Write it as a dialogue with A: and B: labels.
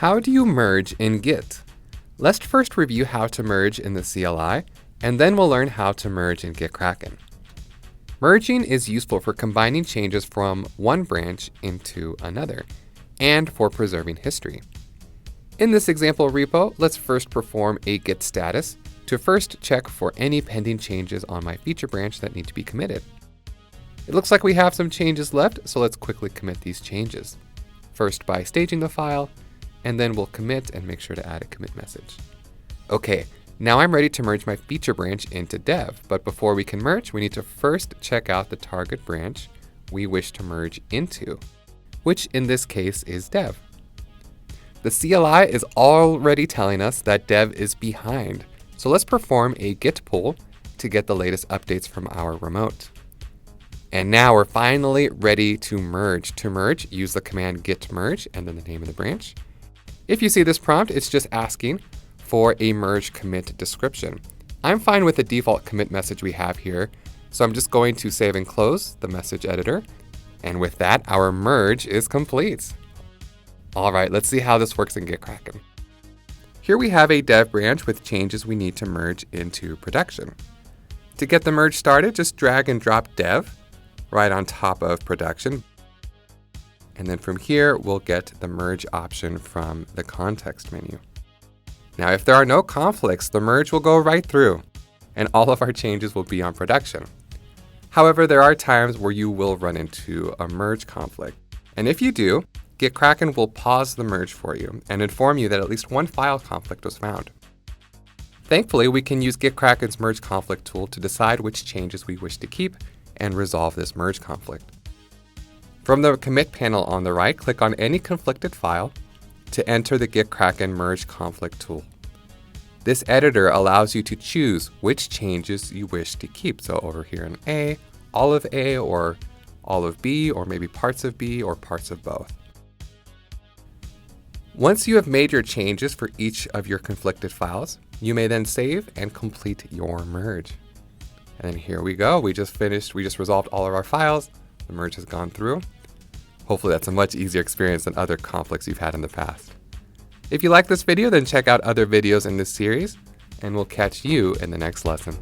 A: How do you merge in Git? Let's first review how to merge in the CLI, and then we'll learn how to merge in GitKraken. Merging is useful for combining changes from one branch into another, and for preserving history. In this example repo, let's first perform a git status to first check for any pending changes on my feature branch that need to be committed. It looks like we have some changes left, so let's quickly commit these changes. First by staging the file, and then we'll commit and make sure to add a commit message. Okay, now I'm ready to merge my feature branch into dev, but before we can merge, we need to first check out the target branch we wish to merge into, which in this case is dev. The CLI is already telling us that dev is behind, so let's perform a git pull to get the latest updates from our remote. And now we're finally ready to merge. To merge, use the command git merge and then the name of the branch. If you see this prompt, it's just asking for a merge commit description. I'm fine with the default commit message we have here, so I'm just going to save and close the message editor. And with that, our merge is complete. All right, let's see how this works in GitKraken. Here we have a dev branch with changes we need to merge into production. To get the merge started, just drag and drop dev right on top of production. And then from here, we'll get the merge option from the context menu. Now, if there are no conflicts, the merge will go right through, and all of our changes will be on production. However, there are times where you will run into a merge conflict. And if you do, GitKraken will pause the merge for you and inform you that at least one file conflict was found. Thankfully, we can use GitKraken's merge conflict tool to decide which changes we wish to keep and resolve this merge conflict. From the commit panel on the right, click on any conflicted file to enter the GitKraken merge conflict tool. This editor allows you to choose which changes you wish to keep. So over here in A, all of A, or all of B, or maybe parts of B, or parts of both. Once you have made your changes for each of your conflicted files, you may then save and complete your merge. And then here we go. We just resolved all of our files. The merge has gone through. Hopefully that's a much easier experience than other conflicts you've had in the past. If you like this video, then check out other videos in this series, and we'll catch you in the next lesson.